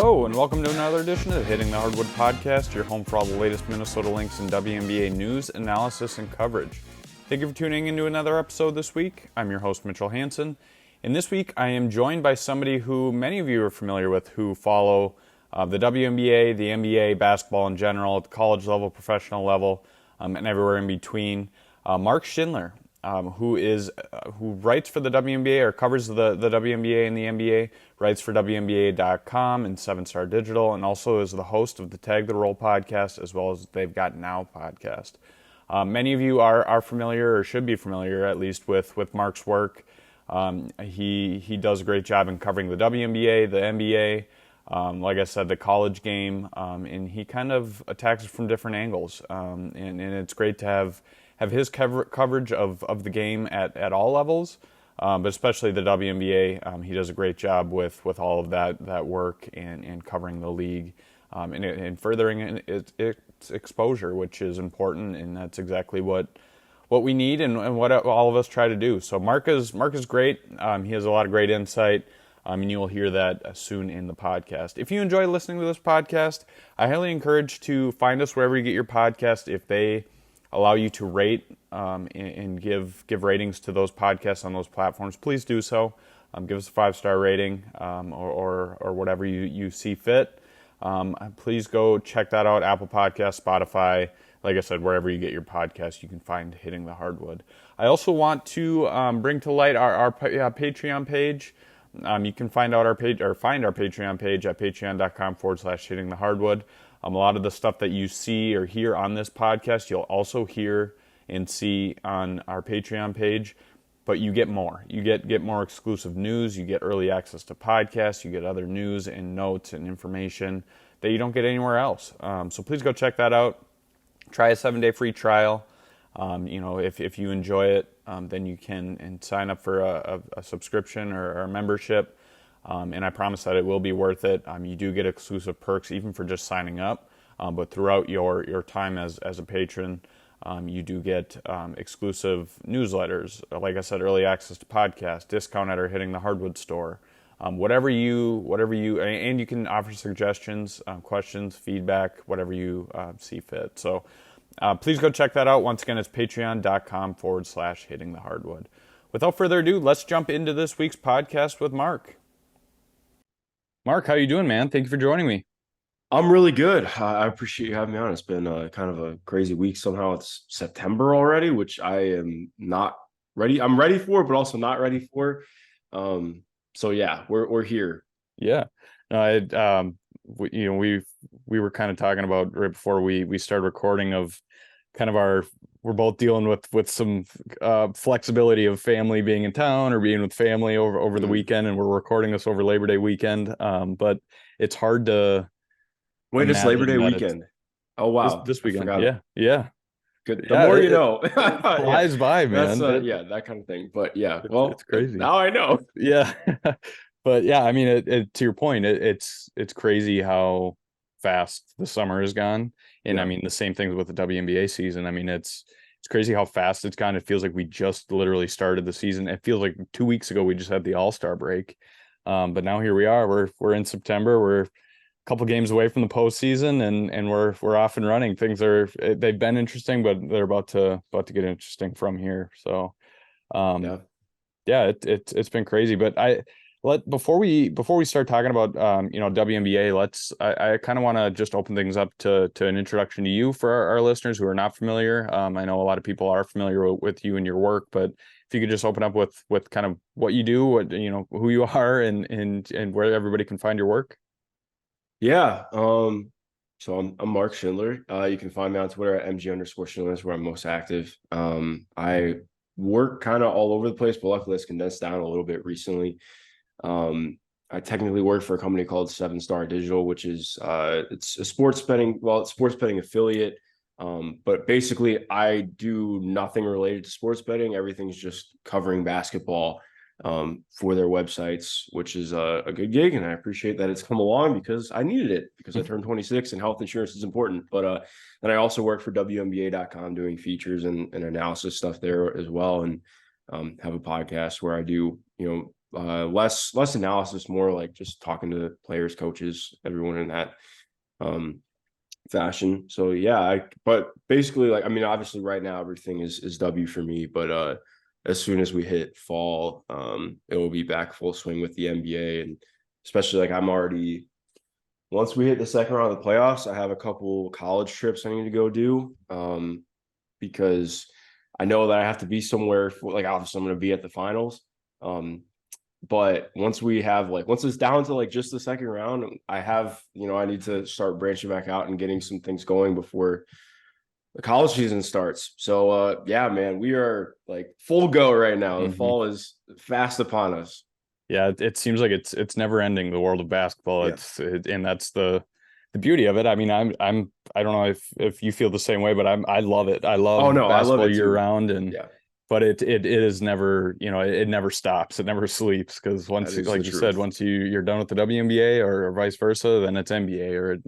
Hello, and welcome to another edition of Hitting the Hardwood podcast, your home for all the latest Minnesota Lynx and WNBA news, analysis, and coverage. Thank you for tuning into another episode this week. I'm your host, Mitchell Hansen, and this week I am joined by somebody who many of you are familiar with who follow the WNBA, the NBA, basketball in general, at the college level, professional level, and everywhere in between. Mark Schindler, who writes for the WNBA or covers the WNBA and the NBA, writes for WNBA.com and 7 Star Digital, and also is the host of the Tag the Roll podcast, as well as They've Got Now podcast. Many of you are familiar, or should be familiar at least, with Mark's work. He does a great job in covering the WNBA, the NBA, like I said, the college game, and he kind of attacks it from different angles. And it's great to have his coverage of the game at all levels, but especially the WNBA. He does a great job with all of that work and covering the league and furthering its exposure, which is important, and that's exactly what we need and what all of us try to do. So Mark is great. He has a lot of great insight. And you will hear that soon in the podcast. If you enjoy listening to this podcast, I highly encourage to find us wherever you get your podcast. If they allow you to rate and give ratings to those podcasts on those platforms, please do so. Give us a 5-star rating or whatever you see fit. Please go check that out. Apple Podcasts, Spotify, like I said, wherever you get your podcast, you can find Hitting the Hardwood. I also want to bring to light our Patreon page. You can find our Patreon page at patreon.com/hitting the hardwood. A lot of the stuff that you see or hear on this podcast, you'll also hear and see on our Patreon page, but you get more. You get more exclusive news. You get early access to podcasts. You get other news and notes and information that you don't get anywhere else. So please go check that out. Try a 7-day free trial. If you enjoy it, then you can sign up for a subscription or a membership. And I promise that it will be worth it. You do get exclusive perks even for just signing up. But throughout your time as a patron, you do get exclusive newsletters. Like I said, early access to podcasts, discount at our Hitting the Hardwood store. Whatever you, and you can offer suggestions, questions, feedback, whatever you see fit. So please go check that out. Once again, it's patreon.com/hitting the hardwood. Without further ado, let's jump into this week's podcast with Mark. Mark, how you doing, man? Thank you for joining me. I'm really good. I appreciate you having me on. It's been kind of a crazy week. Somehow it's September already, which I am not ready. I'm ready for, but also not ready for. So yeah, we're here. Yeah. We were kind of talking about right before we started recording of kind of we're both dealing with some flexibility of family being in town or being with family over the weekend, and we're recording this over Labor Day weekend. But it's hard to wait. It's Labor Day weekend. Oh wow, this weekend. Yeah. Good. The more you know. It flies by, man. That's that kind of thing. But yeah, well, it's crazy. Now I know. Yeah. But yeah, I mean, to your point, it's crazy how fast the summer has gone. And I mean, the same thing with the WNBA season. I mean, it's crazy how fast it's gone. It feels like we just literally started the season. It feels like 2 weeks ago we just had the All-Star break. But now here we are. We're in September. We're a couple games away from the postseason, and we're off and running. They've been interesting, but they're about to get interesting from here. So, it's been crazy. But before we start talking about WNBA, I kind of want to just open things up to an introduction to you for our listeners who are not familiar. I know a lot of people are familiar with you and your work, but if you could just open up with kind of what you do, who you are, and where everybody can find your work. Yeah. So I'm Mark Schindler. You can find me on Twitter at MG_Schindler, is where I'm most active. I work kind of all over the place, but luckily it's condensed down a little bit recently. I technically work for a company called 7 Star Digital, which is it's a sports betting affiliate. But basically I do nothing related to sports betting. Everything's just covering basketball for their websites, which is a good gig, and I appreciate that it's come along because I needed it because I turned 26 and health insurance is important. But then I also work for WNBA.com doing features and analysis stuff there as well, and have a podcast where I do less analysis, more like just talking to players, coaches, everyone in that fashion. So yeah, but basically, like, I mean, obviously right now everything is W for me, but as soon as we hit fall, it will be back full swing with the NBA, and especially like I'm already once we hit the second round of the playoffs, I have a couple college trips I need to go do, because I know that I have to be somewhere for, like, obviously I'm going to be at the finals. But once it's down to like just the second round, I need to start branching back out and getting some things going before the college season starts. So yeah, man, we are like full go right now. The fall is fast upon us. Yeah, it seems like it's never ending, the world of basketball. Yeah. And that's the beauty of it. I mean, I don't know if you feel the same way, but I love it. I Oh love no, I love basketball it year too. round, and Yeah, but it is never, it never stops. It never sleeps, because that once, is the like you said, truth. once you're done with the WNBA, or vice versa, then it's NBA,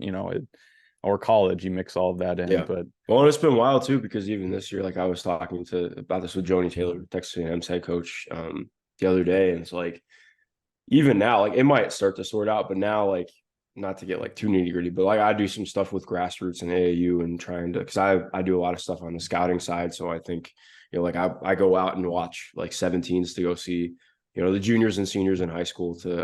or college. You mix all of that in, Yeah. but Well, and it's been wild too, because even this year, like I was talking about this with Joni Taylor, Texas A&M's head coach, the other day, and it's like even now, like it might start to sort out, but now, like, not to get like too nitty gritty, but like I do some stuff with grassroots and AAU and trying to, because I do a lot of stuff on the scouting side. So I think, like I go out and watch like 17s to go see, the juniors and seniors in high school to,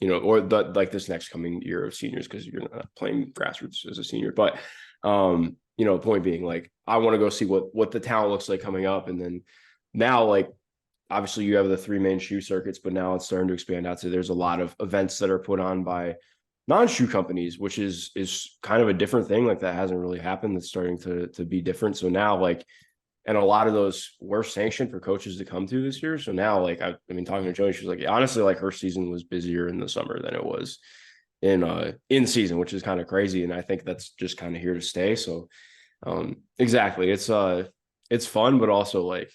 or like this next coming year of seniors, because you're not playing grassroots as a senior. But, point being, like, I want to go see what the talent looks like coming up. And then now, like, obviously you have the three main shoe circuits, but now it's starting to expand out to there's a lot of events that are put on by non-shoe companies, which is kind of a different thing. Like that hasn't really happened. That's starting to be different. So now, like, and a lot of those were sanctioned for coaches to come to this year. So now, like, I mean, talking to Joni, she's like, honestly, like her season was busier in the summer than it was in season, which is kind of crazy. And I think that's just kind of here to stay. So exactly. It's fun, but also like,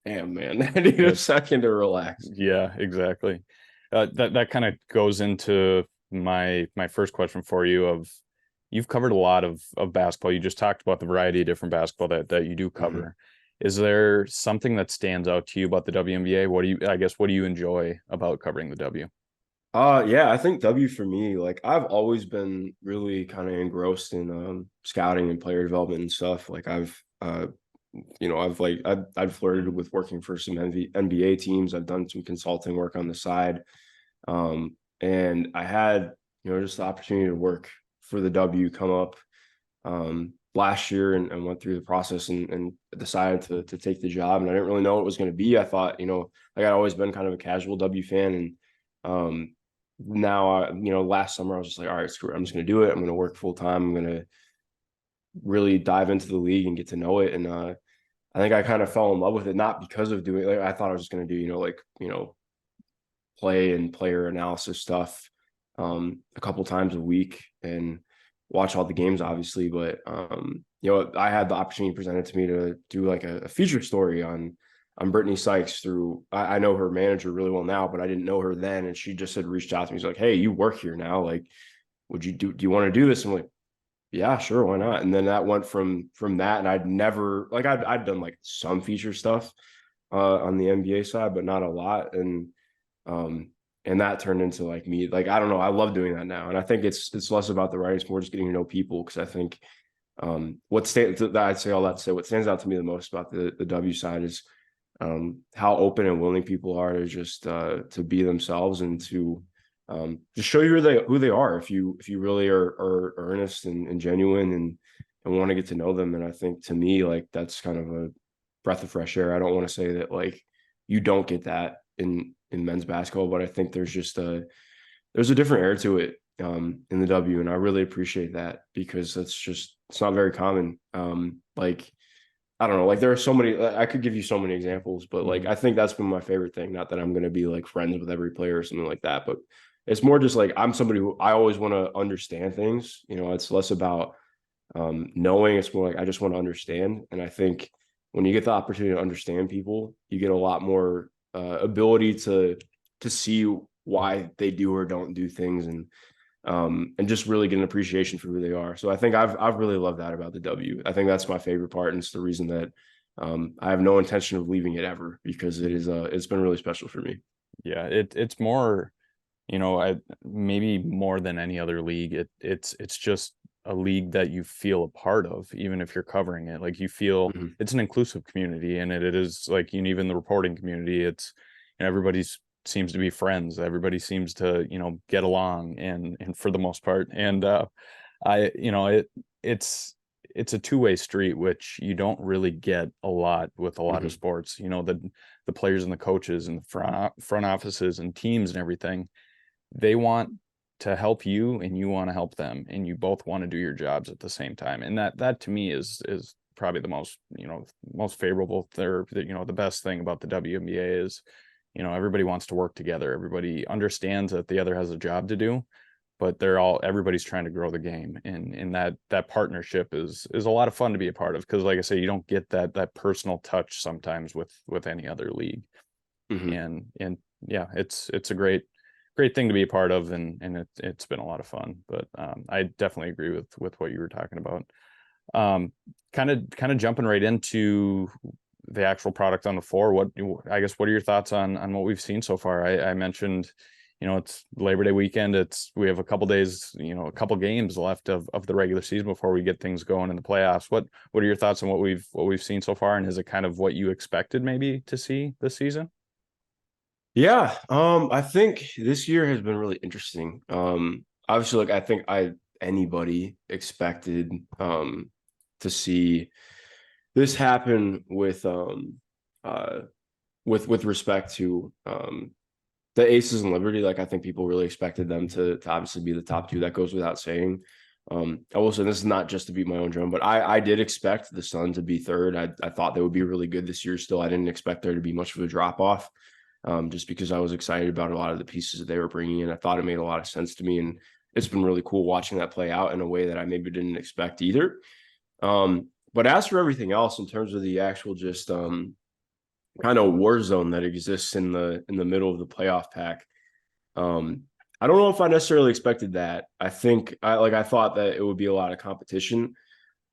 damn, man, I need a second to relax. yeah, exactly. That kind of goes into my first question for you. Of You've covered a lot of basketball. You just talked about the variety of different basketball that you do cover. Mm-hmm. Is there something that stands out to you about the WNBA? What do you enjoy about covering the W? Yeah, I think W for me, like I've always been really kind of engrossed in scouting and player development and stuff. Like I've flirted with working for some NBA teams. I've done some consulting work on the side. And I had, just the opportunity to work for the W come up last year, and went through the process, and decided to take the job. And I didn't really know what it was going to be. I thought, like I'd always been kind of a casual W fan, and now, last summer I was just like, all right, screw it. I'm just going to do it. I'm going to work full time. I'm going to really dive into the league and get to know it. And I think I kind of fell in love with it, not because of doing, like, I thought I was just going to do, play and player analysis stuff a couple times a week and watch all the games, obviously. But, I had the opportunity presented to me to do like a feature story on Brittany Sykes through, I know her manager really well now, but I didn't know her then. And she just had reached out to me. She's like, hey, you work here now. Like, do you want to do this? I'm like, yeah, sure, why not? And then that went from that. And I'd never, like, I'd done like some feature stuff on the NBA side, but not a lot. Um, and that turned into like me, like, I don't know. I love doing that now. And I think it's less about the writing, it's more just getting to know people. Cause I think I'd say all that to say what stands out to me the most about the W side is how open and willing people are to just to be themselves, and to just show you who they are if you really are earnest and genuine, and want to get to know them. And I think, to me, like, that's kind of a breath of fresh air. I don't want to say that like you don't get that in men's basketball, but I think there's a different air to it in the W, and I really appreciate that, because it's not very common. Like, I don't know, like there are so many, I could give you so many examples, but like I think that's been my favorite thing. Not that I'm going to be like friends with every player or something like that, but it's more just like I'm somebody who I always want to understand things. It's less about knowing, it's more like I just want to understand. And I think when you get the opportunity to understand people, you get a lot more ability to see why they do or don't do things, and just really get an appreciation for who they are. So I think I've really loved that about the W. I think that's my favorite part, and it's the reason that I have no intention of leaving it ever, because it's been really special for me. Yeah, it's more, maybe more than any other league. It's just a league that you feel a part of, even if you're covering it. Like you feel Mhm. it's an inclusive community, and it is like, even the reporting community, it's, everybody's seems to be friends. Everybody seems to, get along, and for the most part. And I, it's a two-way street, which you don't really get a lot with a lot of Mhm. sports. The players and the coaches and the front offices and teams and everything, they want to help you and you want to help them, and you both want to do your jobs at the same time. And that to me is probably the most favorable, the best thing about the WNBA is, everybody wants to work together. Everybody understands that the other has a job to do, but everybody's trying to grow the game, and that partnership is a lot of fun to be a part of, because like I say, you don't get that personal touch sometimes with any other league. Mhm. And yeah, it's a great thing to be a part of, and it's been a lot of fun. But I definitely agree with what you were talking about. um kind of jumping right into the actual product on the floor. What are your thoughts on what we've seen so far? I mentioned, it's Labor Day weekend. We have a couple days, a couple games left of the regular season before we get things going in the playoffs. What are your thoughts on what we've seen so far, and is it kind of what you expected maybe to see this season? Yeah, I think this year has been really interesting. Obviously, like I think anybody expected to see this happen uh with respect to the Aces and Liberty. Like I think people really expected them to obviously be the top two. That goes without saying. I will say this is not just to beat my own drum, but I did expect the Sun to be third. I thought they would be really good this year still. I didn't expect there to be much of a drop off, just because I was excited about a lot of the pieces that they were bringing in. I thought it made a lot of sense to me, and it's been really cool watching that play out in a way that I maybe didn't expect either. But as for everything else, in terms of the actual just kind of war zone that exists in the middle of the playoff pack, um, I don't know if I necessarily expected that. I thought that it would be a lot of competition,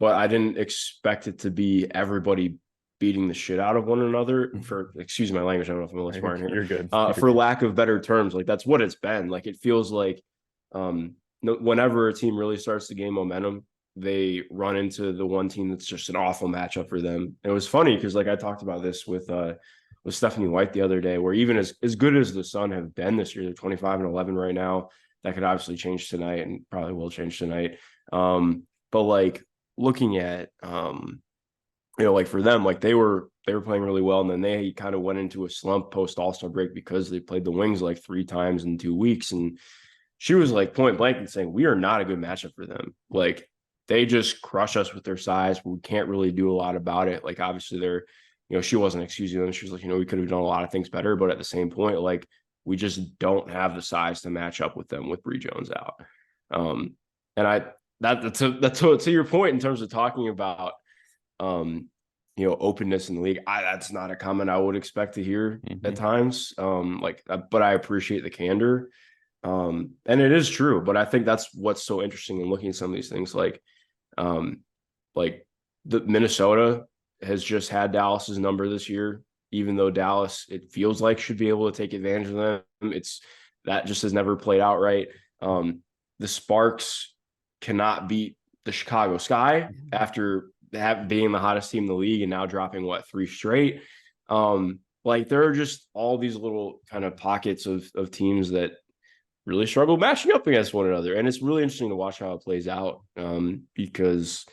but I didn't expect it to be everybody beating the shit out of one another, for excuse my language. I don't know if I'm a little smart You're here. good. You're For good. lack of better terms, like that's what it's been. Like it feels like whenever a team really starts to gain momentum, they run into the one team that's just an awful matchup for them. And it was funny because like I talked about this with Stephanie White the other day, where even as good as the Sun have been this year, they're 25-11 right now. That could obviously change tonight and probably will change tonight. But like looking at like for them, like they were playing really well, and then they kind of went into a slump post All-Star break because they played the Wings like 3 times in 2 weeks. And she was like point blank and saying, we are not a good matchup for them. Like they just crush us with their size, but we can't really do a lot about it. Like obviously they're, she wasn't excusing them. She was like, we could have done a lot of things better, but at the same point, like we just don't have the size to match up with them with Bree Jones out. Um, and that's to your point in terms of talking about um, openness in the league. That's not a comment I would expect to hear Mm-hmm. at times. But I appreciate the candor. And it is true, but I think that's what's so interesting in looking at some of these things. Um, like the Minnesota has just had Dallas's number this year, even though Dallas, it feels like, should be able to take advantage of them. It's that just has never played out right. Um, the Sparks cannot beat the Chicago Sky after being the hottest team in the league and now dropping three straight. Like there are just all these little kind of pockets of teams that really struggle matching up against one another, and it's really interesting to watch how it plays out, because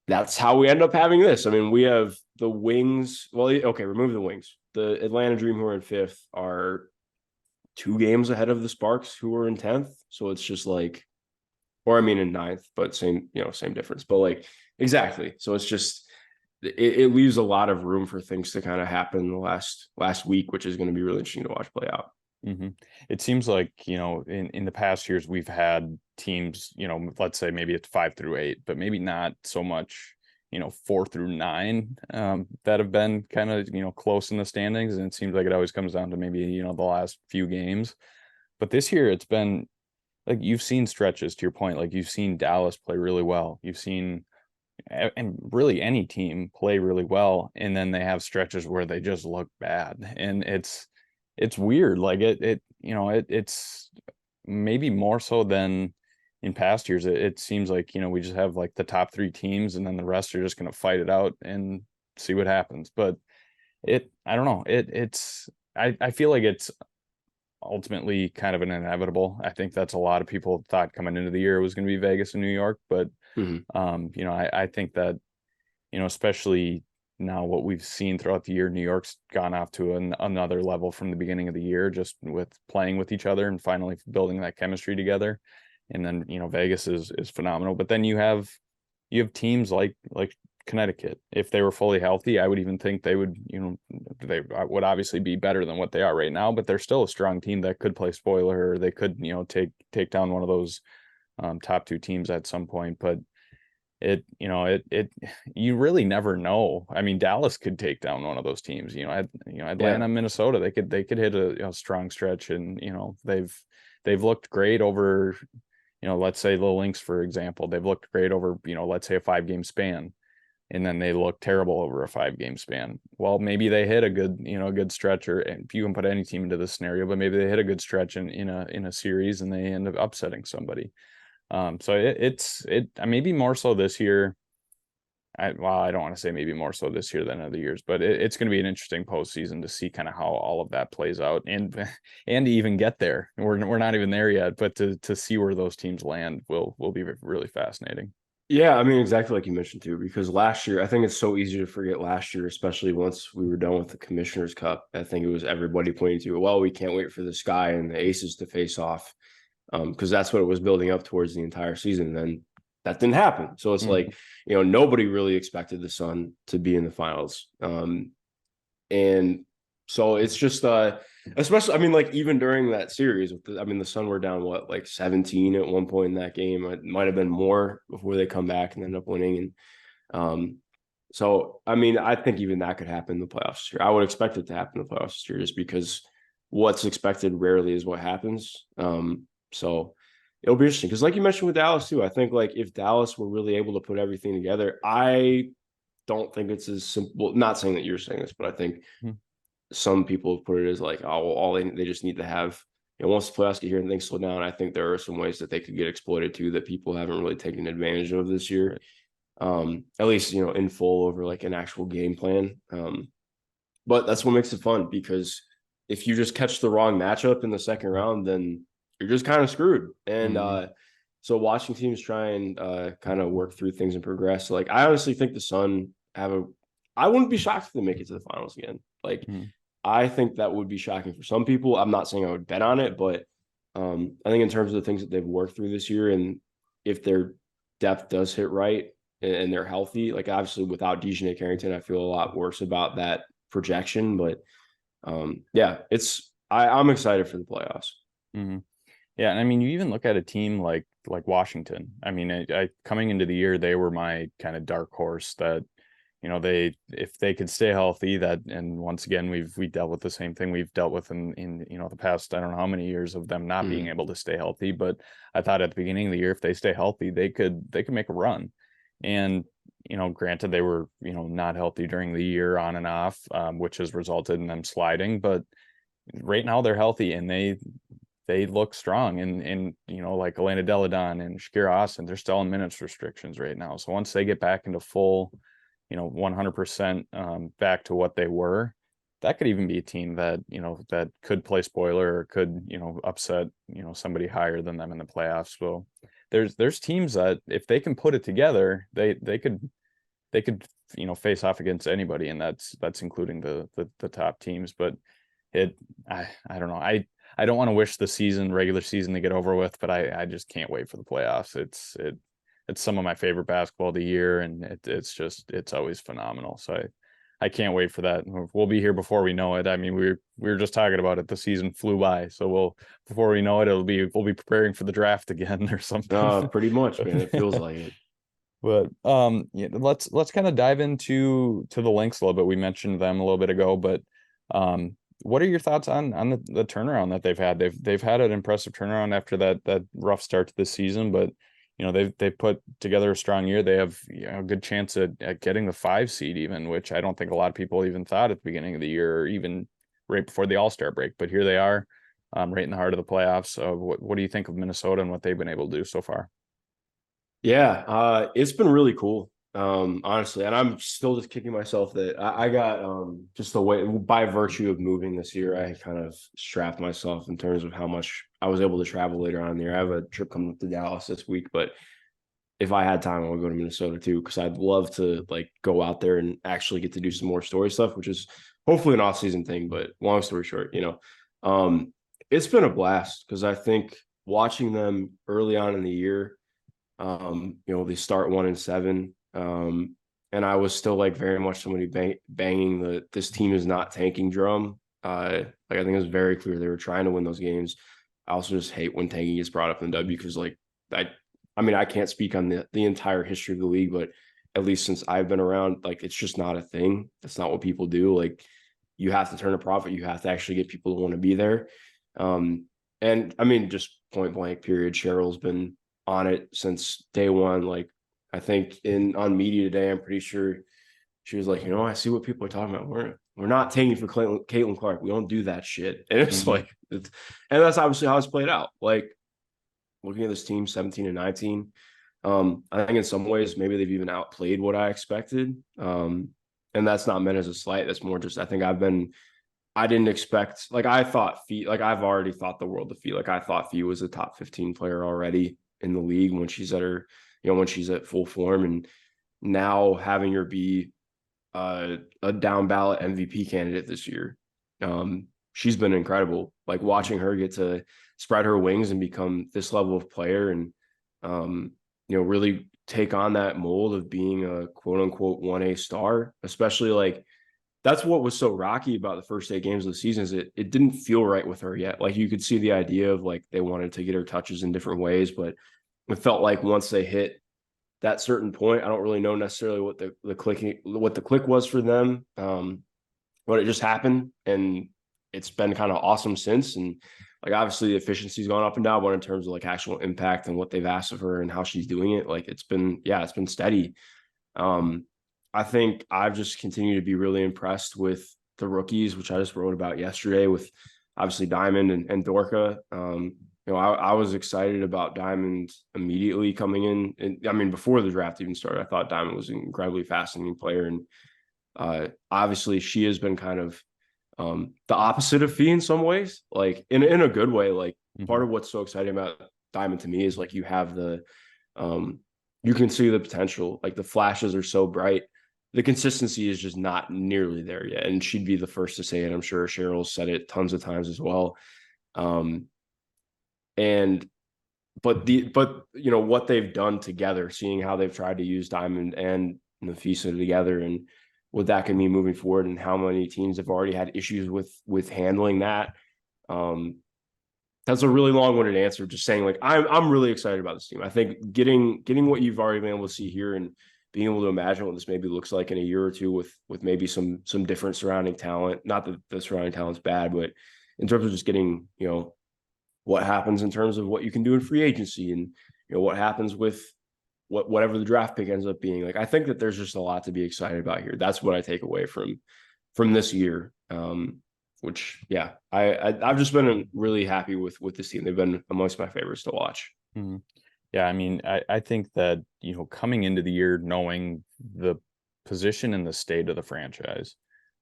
that's how we end up having this. I mean, we have the Wings. Well, okay, remove the Wings. The Atlanta Dream, who are in fifth, are 2 games ahead of the Sparks, who are in 10th. So it's just like, or I mean in ninth, but same difference. But like exactly. So it's just it leaves a lot of room for things to kind of happen in the last week, which is going to be really interesting to watch play out. Mm-hmm. It seems like, in the past years, we've had teams, let's say maybe it's 5 through 8, but maybe not so much, 4 through 9, that have been kind of, close in the standings. And it seems like it always comes down to maybe, the last few games. But this year it's been like, you've seen stretches, to your point, like you've seen Dallas play really well. You've seen, and really any team play really well. And then they have stretches where they just look bad. And it's weird. Like it's maybe more so than in past years. It seems like, we just have like the top three teams and then the rest are just going to fight it out and see what happens. But I don't know. I feel like it's ultimately kind of an inevitable. I think that's a lot of people thought coming into the year it was going to be Vegas and New York, but Mhm. I think that, especially now what we've seen throughout the year, New York's gone off to another level from the beginning of the year, just with playing with each other and finally building that chemistry together. And then, Vegas is phenomenal. But then you have teams like Connecticut. If they were fully healthy, I would even think they would, they would obviously be better than what they are right now, but they're still a strong team that could play spoiler, or they could, take down one of those top two teams at some point. But you really never know. I mean, Dallas could take down one of those teams. Yeah. Atlanta, Minnesota, they could hit a strong stretch, and they've looked great over. Let's say the Lynx, for example, they've looked great over, let's say a 5-game span, and then they look terrible over a 5-game span. Well, maybe they hit a good stretch, or if you can put any team into this scenario, but maybe they hit a good stretch in a series and they end up upsetting somebody. So it's maybe more so this year. I don't want to say maybe more so this year than other years, but it's going to be an interesting postseason to see kind of how all of that plays out, and and to even get there. We're not even there yet, but to see where those teams land will be really fascinating. Yeah, I mean, exactly like you mentioned too, because last year, I think it's so easy to forget last year, especially once we were done with the Commissioner's Cup. I think it was everybody pointing to, well, we can't wait for the Sky and the Aces to face off, because that's what it was building up towards the entire season. And then that didn't happen. So it's Mhm. like, nobody really expected the Sun to be in the finals. And so it's just especially, I mean, like even during that series with the Sun were down what, like 17 at one point in that game. It might have been more before they come back and end up winning. And so I mean, I think even that could happen in the playoffs this year. I would expect it to happen in the playoffs this year just because what's expected rarely is what happens. So it'll be interesting because, like you mentioned with Dallas too, I think like if Dallas were really able to put everything together, I don't think it's as simple. Not saying that you're saying this, but I think Mhm. some people have put it as like, oh, well, all they just need to have, once the playoffs get here and things slow down, I think there are some ways that they could get exploited too that people haven't really taken advantage of this year. Right. At least, in full over like an actual game plan. But that's what makes it fun because if you just catch the wrong matchup in the second round, then you're just kind of screwed. And Mhm. so watching teams try and kind of work through things and progress, like I honestly think the Sun I wouldn't be shocked if they make it to the finals again. Like Mhm. I think that would be shocking for some people. I'm not saying I would bet on it, but I think in terms of the things that they've worked through this year, and if their depth does hit right and they're healthy, like obviously without Dejounte Carrington, I feel a lot worse about that projection. But yeah, I'm excited for the playoffs. Mhm. Yeah, and I mean, you even look at a team like Washington. I mean, I coming into the year, they were my kind of dark horse that, they if they could stay healthy, that, and once again, we dealt with the same thing we've dealt with in the past, I don't know how many years of them not being Mm-hmm. able to stay healthy. But I thought at the beginning of the year, if they stay healthy, they could make a run. And granted, they were not healthy during the year on and off, which has resulted in them sliding. But right now they're healthy and they look strong, and like Elena Deladon and Shakira Austin, they're still in minutes restrictions right now. So once they get back into full, 100% back to what they were, that could even be a team that that could play spoiler or could upset somebody higher than them in the playoffs. So there's teams that if they can put it together, they could face off against anybody, and that's including the top teams. But it I don't know. I don't want to wish the regular season to get over with, but I just can't wait for the playoffs. It's some of my favorite basketball of the year, and it's always phenomenal. So I can't wait for that. We'll be here before we know it. I mean, we were just talking about it. The season flew by, so before we know it, we'll be preparing for the draft again or something. Pretty much, man. It feels like it. But yeah, let's kind of dive into the Lynx a little bit. We mentioned them a little bit ago, but what are your thoughts on the turnaround that they've had? They've had an impressive turnaround after that rough start to the season, but they've put together a strong year. They have a good chance at getting the 5 seed even, which I don't think a lot of people even thought at the beginning of the year or even right before the All-Star break, but here they are, right in the heart of the playoffs. What do you think of Minnesota and what they've been able to do so far? Yeah, it's been really cool, honestly. And I'm still just kicking myself that I got just the way by virtue of moving this year, I kind of strapped myself in terms of how much I was able to travel later on in the year. I have a trip coming up to Dallas this week, but if I had time, I would go to Minnesota too, because I'd love to like go out there and actually get to do some more story stuff, which is hopefully an off-season thing. But long story short, it's been a blast because I think watching them early on in the year, they start 1-7. And I was still like very much somebody banging this team is not tanking drum. Like I think it was very clear they were trying to win those games. I also just hate when tanking gets brought up in W because like I mean I can't speak on the entire history of the league, but at least since I've been around, like it's just not a thing. That's not what people do. Like you have to turn a profit. You have to actually get people to want to be there. And I mean, just point blank period. Cheryl's been on it since day one. Like I think on media today, I'm pretty sure she was like, I see what people are talking about. We're not tanking for Caitlin Clark. We don't do that shit. And it's like, and that's obviously how it's played out. Like looking at this team, 17-19. I think in some ways maybe they've even outplayed what I expected. And that's not meant as a slight. That's more just I think I didn't expect, like I thought Fee, like I've already thought the world of Fee. Like I thought Fee was a top 15 player already in the league when she's at her, when she's at full form. And now having her be a down ballot MVP candidate this year, she's been incredible. Like watching her get to spread her wings and become this level of player and, really take on that mold of being a quote unquote 1A star, especially like, that's what was so rocky about the first 8 games of the season is it didn't feel right with her yet. Like you could see the idea of like they wanted to get her touches in different ways, but it felt like once they hit that certain point, I don't really know necessarily what the click was for them. But it just happened and it's been kind of awesome since. And like obviously the efficiency's gone up and down, but in terms of like actual impact and what they've asked of her and how she's doing it, like it's been steady. I think I've just continued to be really impressed with the rookies, which I just wrote about yesterday with obviously Diamond and Dorka. I was excited about Diamond immediately coming in. And I mean, before the draft even started, I thought Diamond was an incredibly fascinating player. And obviously she has been kind of the opposite of Fee in some ways, like in a good way. Like part of what's so exciting about Diamond to me is like you have you can see the potential, like the flashes are so bright. The consistency is just not nearly there yet. And she'd be the first to say it. I'm sure Cheryl said it tons of times as well. But what they've done together, seeing how they've tried to use Diamond and Napheesa together and what that can mean moving forward and how many teams have already had issues with handling that. That's a really long-winded answer. Just saying, like I'm really excited about this team. I think getting what you've already been able to see here and being able to imagine what this maybe looks like in a year or two with maybe some different surrounding talent. Not that the surrounding talent's bad, but in terms of just getting what happens in terms of what you can do in free agency and what happens with whatever the draft pick ends up being. Like I think that there's just a lot to be excited about here. That's what I take away from this year. Which I've just been really happy with this team. They've been amongst my favorites to watch. Mm-hmm. Yeah, I mean, I think that, coming into the year, knowing the position and the state of the franchise,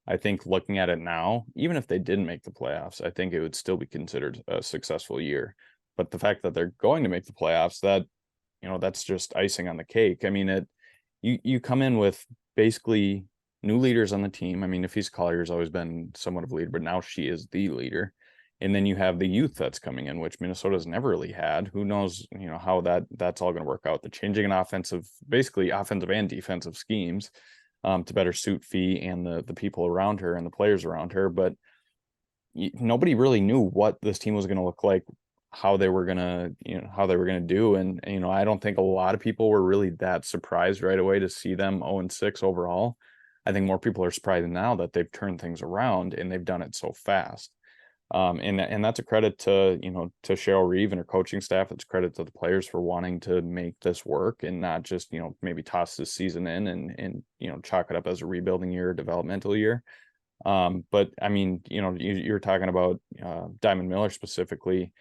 I think looking at it now, even if they didn't make the playoffs, I think it would still be considered a successful year. But the fact that they're going to make the playoffs, that's just icing on the cake. I mean, you come in with basically new leaders on the team. I mean, Napheesa Collier has always been somewhat of a leader, but now she is the leader. And then you have the youth that's coming in, which Minnesota's never really had. Who knows, how that's all going to work out. The changing in basically offensive and defensive schemes to better suit Fee and the people around her and the players around her. But nobody really knew what this team was going to look like, how they were going to do. And, I don't think a lot of people were really that surprised right away to see them 0-6 overall. I think more people are surprised now that they've turned things around and they've done it so fast. And that's a credit to Cheryl Reeve and her coaching staff. It's credit to the players for wanting to make this work and not just, maybe toss this season in and chalk it up as a rebuilding year, developmental year. But I mean, you're talking about Diamond Miller specifically.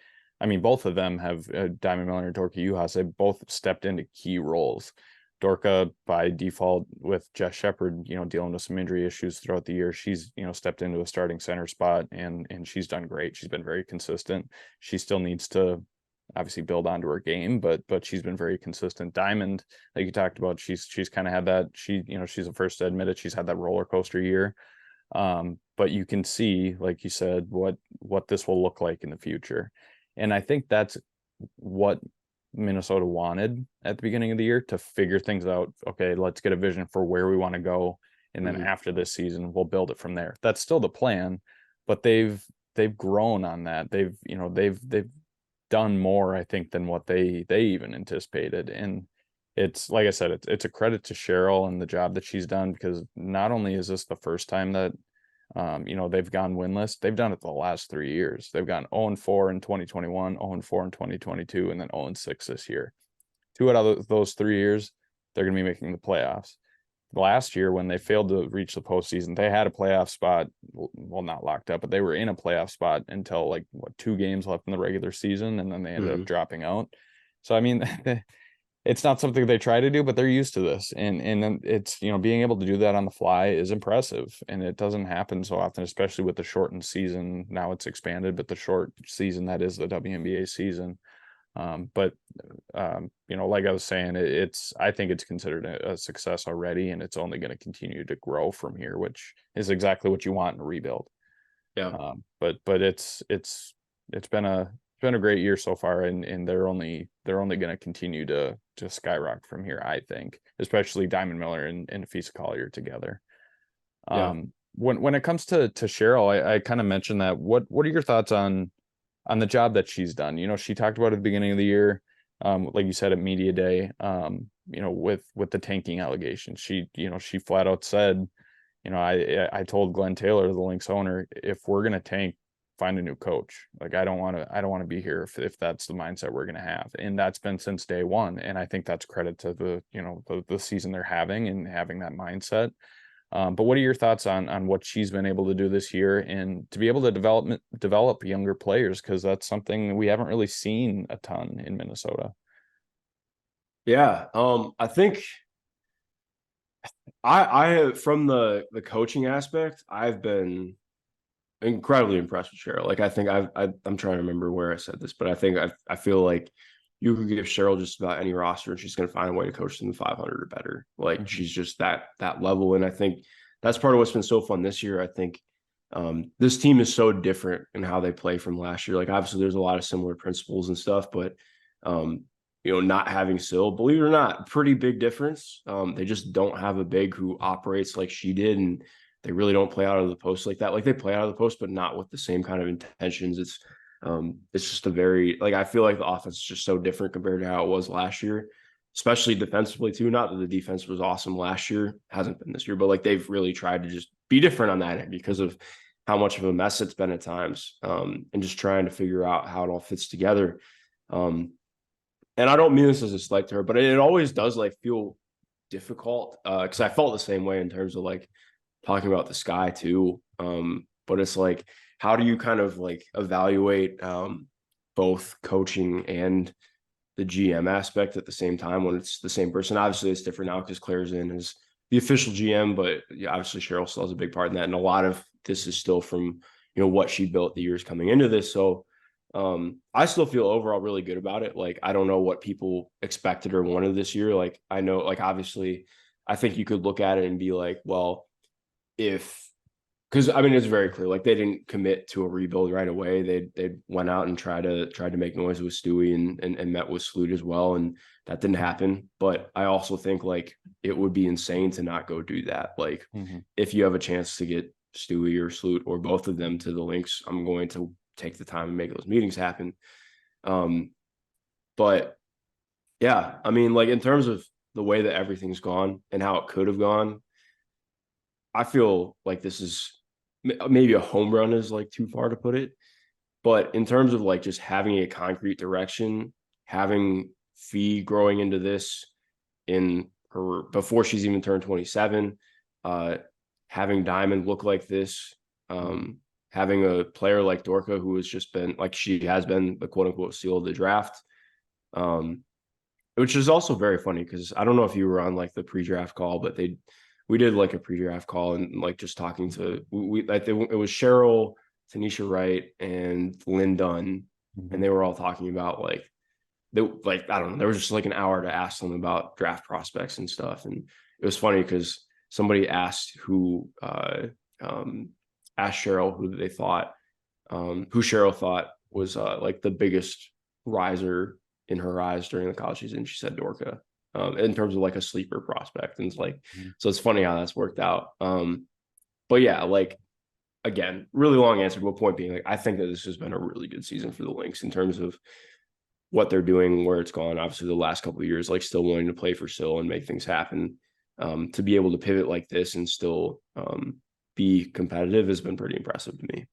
I mean, both of them have Diamond Miller and Dorka Juhas. They both stepped into key roles. Dorka, by default, with Jess Shepard, dealing with some injury issues throughout the year, she's stepped into a starting center spot, and she's done great. She's been very consistent. She still needs to obviously build onto her game, but she's been very consistent. Diamond, like you talked about, she's kind of had that. She's the first to admit it. She's had that roller coaster year. But you can see, like you said, what this will look like in the future. And I think that's what Minnesota wanted at the beginning of the year, to figure things out. Okay, let's get a vision for where we want to go. And then after this season, we'll build it from there. That's still the plan, but they've grown on that. They've done more, I think, than what they even anticipated. And it's, like I said, it's a credit to Cheryl and the job that she's done, because not only is this the first time that they've gone winless, they've done it the last 3 years. They've gone 0-4 in 2021, 0-4 in 2022, and then 0-6 this year. 2 out of those 3 years, they're going to be making the playoffs. Last year, when they failed to reach the postseason, they had a playoff spot, well, not locked up, but they were in a playoff spot until 2 games left in the regular season, and then they ended up dropping out. So, I mean, it's not something they try to do, but they're used to this. And it's, being able to do that on the fly is impressive. And it doesn't happen so often, especially with the shortened season. Now it's expanded, but the short season that is the WNBA season. Like I was saying, I think it's considered a success already, and it's only going to continue to grow from here, which is exactly what you want in a rebuild. Yeah. But it's been a great year so far, and they're only going to continue to skyrocket from here, I think, especially Diamond Miller and Napheesa Collier together. Yeah. When it comes to Cheryl, I kind of mentioned that. What are your thoughts on the job that she's done? She talked about at the beginning of the year, like you said, at media day, with the tanking allegations. She flat out said, I told Glenn Taylor, the Lynx owner, if we're going to tank, find a new coach. Like, I don't want to be here if that's the mindset we're going to have. And that's been since day one. And I think that's credit to the season they're having and having that mindset. But what are your thoughts on what she's been able to do this year, and to be able to develop younger players? Because that's something we haven't really seen a ton in Minnesota. Yeah. I think I have, from the coaching aspect, I've been incredibly impressed with Cheryl. Like, I think I'm trying to remember where I said this, but I think I feel like you could give Cheryl just about any roster and she's going to find a way to coach them 500 or better. Like, she's just that level. And I think that's part of what's been so fun this year. I think this team is so different in how they play from last year. Like, obviously there's a lot of similar principles and stuff, but not having Syl, believe it or not, pretty big difference. They just don't have a big who operates like she did, and they really don't play out of the post like that. Like, they play out of the post, but not with the same kind of intentions. It's just a very, like, I feel like the offense is just so different compared to how it was last year, especially defensively too. Not that the defense was awesome last year, hasn't been this year, but like, they've really tried to just be different on that end because of how much of a mess it's been at times, and just trying to figure out how it all fits together. And I don't mean this as a slight to her, but it always does feel difficult, because I felt the same way in terms of talking about the sky too. But it's like, how do you kind of evaluate both coaching and the GM aspect at the same time when it's the same person? Obviously, it's different now because Claire's in as the official GM, but yeah, obviously Cheryl still has a big part in that, and a lot of this is still from what she built the years coming into this. So I still feel overall really good about it. Like, I don't know what people expected or wanted this year. Like, I know, obviously, I think you could look at it and be like, well, because I mean, it's very clear, they didn't commit to a rebuild right away. They went out and tried to make noise with Stewie and met with Sloot as well, and that didn't happen. But I also think it would be insane to not go do that. If you have a chance to get Stewie or Sloot or both of them to the Lynx, I'm going to take the time and make those meetings happen. But yeah, I mean, in terms of the way that everything's gone and how it could have gone, I feel like this is maybe a home run is too far to put it. But in terms of just having a concrete direction, having Fee growing into this in her before she's even turned 27, having Diamond look like this, having a player like Dorka, who has just been like, she has been the quote unquote steal of the draft. Which is also very funny because I don't know if you were on like the pre-draft call, but we did like a pre-draft call and like just talking to it was Cheryl, Tanisha Wright, and Lynn Dunn, and they were all talking about like I don't know, there was just like an hour to ask them about draft prospects and stuff, and it was funny because somebody asked asked Cheryl who Cheryl thought was like the biggest riser in her eyes during the college season. She said Dorka, in terms of like a sleeper prospect. And it's like, so it's funny how that's worked out. But yeah, like, again, really long answer, but point being, like, I think that this has been a really good season for the Lynx in terms of what they're doing, where it's gone. Obviously, the last couple of years, like still willing to play for Sill and make things happen. To be able to pivot like this and still be competitive has been pretty impressive to me.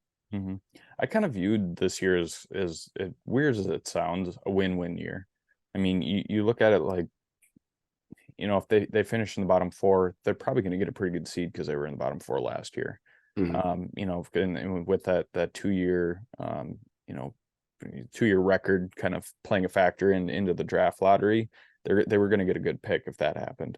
I kind of viewed this year as weird as it sounds, a win-win year. I mean, you look at it like, if they finish in the bottom four, they're probably going to get a pretty good seed because they were in the bottom four last year. And with that 2-year, 2-year record kind of playing a factor into the draft lottery, they were going to get a good pick if that happened.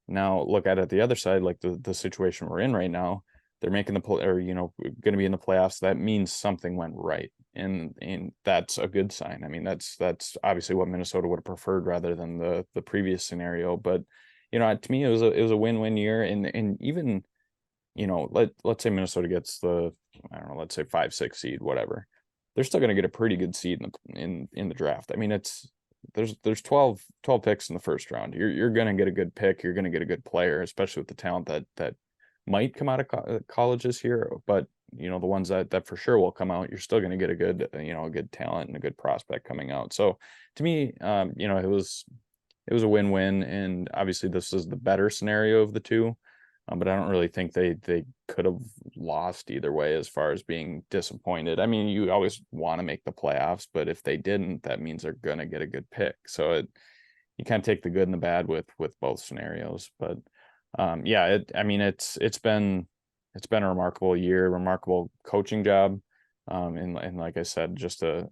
Now look at it the other side, like the situation we're in right now. They're making going to be in the playoffs. That means something went right, and that's a good sign. I mean, that's obviously what Minnesota would have preferred rather than the previous scenario. But to me, it was a win-win year, and even let's say Minnesota gets the, I don't know, let's say 5-6 seed, whatever. They're still going to get a pretty good seed in the draft. I mean, there's 12 picks in the first round. You're going to get a good pick. You're going to get a good player, especially with the talent that might come out of college this year, but the ones that for sure will come out, you're still going to get a good talent and a good prospect coming out. So to me, it was a win-win, and obviously this is the better scenario of the two, but I don't really think they could have lost either way as far as being disappointed. I mean, you always want to make the playoffs, but if they didn't, that means they're going to get a good pick. So you kind of take the good and the bad with both scenarios, but it's been a remarkable year, remarkable coaching job. And like I said, just a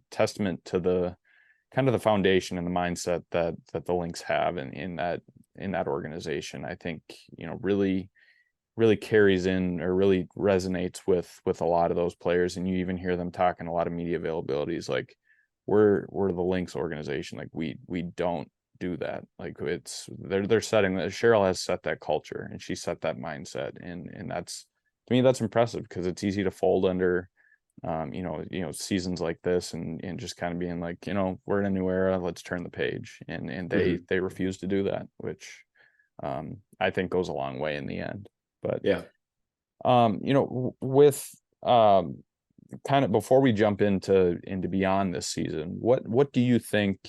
testament to the kind of the foundation and the mindset that the Lynx have in that organization. I think, really, really carries in or really resonates with a lot of those players. And you even hear them talking a lot of media availabilities, like we're the Lynx organization. Like we don't do that. Like they're setting that. Cheryl has set that culture, and she set that mindset, and that's, to me, that's impressive because it's easy to fold under seasons like this and just kind of being like, we're in a new era, let's turn the page, and they refuse to do that, which I think goes a long way in the end. But yeah, with kind of before we jump into beyond this season, what do you think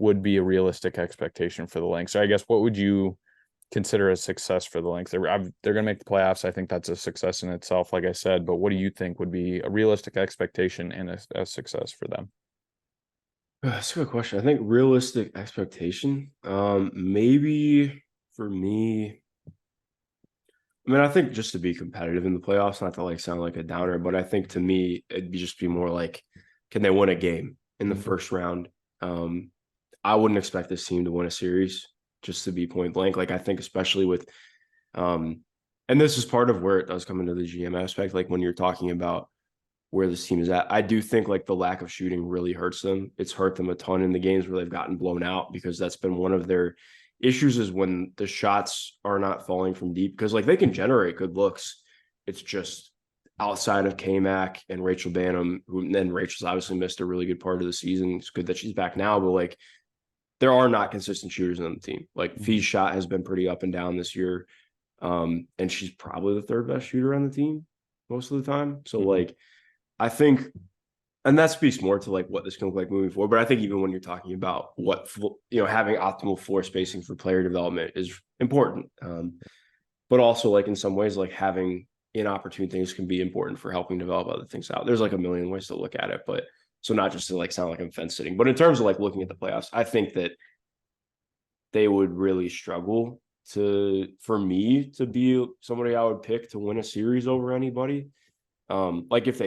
would be a realistic expectation for the Lynx? Or I guess, what would you consider a success for the Lynx? They're going to make the playoffs. I think that's a success in itself, like I said, but what do you think would be a realistic expectation and a success for them? That's a good question. I think realistic expectation, maybe for me, I mean, I think just to be competitive in the playoffs, not to like sound like a downer, but I think to me, it'd be more like, can they win a game in the first round? I wouldn't expect this team to win a series, just to be point blank. Like, I think especially with, and this is part of where it does come into the GM aspect. Like when you're talking about where this team is at, I do think like the lack of shooting really hurts them. It's hurt them a ton in the games where they've gotten blown out, because that's been one of their issues, is when the shots are not falling from deep, because like they can generate good looks. It's just outside of K-Mac and Rachel Banham, who then Rachel's obviously missed a really good part of the season. It's good that she's back now, but like there are not consistent shooters on the team. Like Fee's shot has been pretty up and down this year. And she's probably the third best shooter on the team most of the time. So like, I think, and that speaks more to like what this can look like moving forward. But I think even when you're talking about what, having optimal floor spacing for player development is important. But also like in some ways, like having inopportune things can be important for helping develop other things out. There's like a million ways to look at it, but so not just to like sound like I'm fence sitting, but in terms of like looking at the playoffs, I think that they would really struggle for me to be somebody I would pick to win a series over anybody. Like if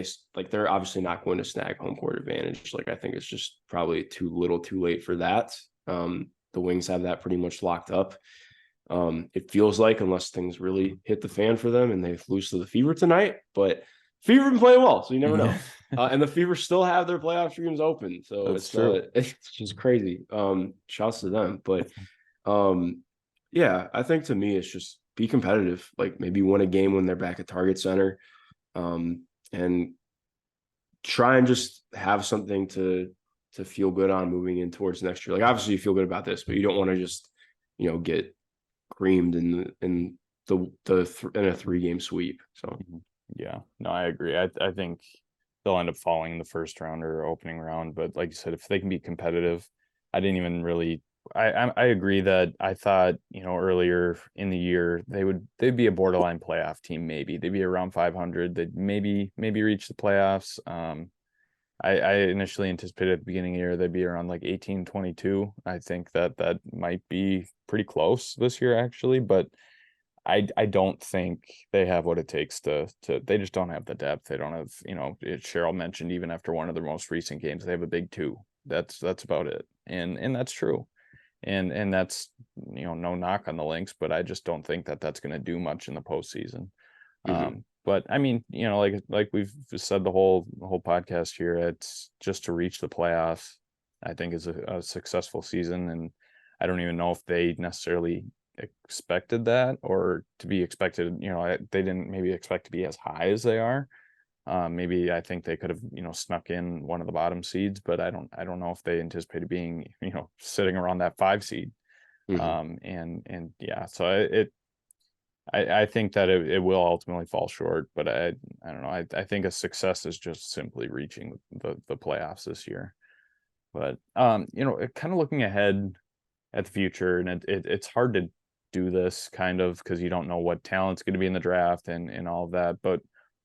they're obviously not going to snag home court advantage. Like I think it's just probably too late for that. The Wings have that pretty much locked up. It feels like, unless things really hit the fan for them and they lose to the Fever tonight, but Fever been playing well, so you never know. And the Fever still have their playoff dreams open, so That's true. It's just crazy. Shouts to them, but yeah, I think to me it's just be competitive. Like maybe win a game when they're back at Target Center, and try and just have something to feel good on moving in towards next year. Like obviously you feel good about this, but you don't want to just get creamed in a 3-game sweep. So Yeah, no, I agree. I think they'll end up falling in the first round or opening round, but like you said, if they can be competitive, I didn't even really. I agree that I thought earlier in the year they'd be a borderline playoff team. Maybe they'd be around 500. They'd maybe reach the playoffs. I initially anticipated at the beginning of the year they'd be around like 18-22. I think that might be pretty close this year actually, but I don't think they have what it takes to they just don't have the depth. They don't have, Cheryl mentioned even after one of their most recent games, they have a big two. That's about it. And that's true. And that's, no knock on the Lynx, but I just don't think that that's going to do much in the postseason. But I mean, like we've said the whole podcast here, it's just to reach the playoffs, I think is a successful season. And I don't even know if they necessarily expected that or to be expected. They didn't maybe expect to be as high as they are. Maybe I think they could have, snuck in one of the bottom seeds, but I don't know if they anticipated being, sitting around that 5 seed. And yeah, so I think that it will ultimately fall short, but I don't know. I think a success is just simply reaching the playoffs this year. But kind of looking ahead at the future, and it's hard to do this kind of because you don't know what talent's going to be in the draft and all of that. But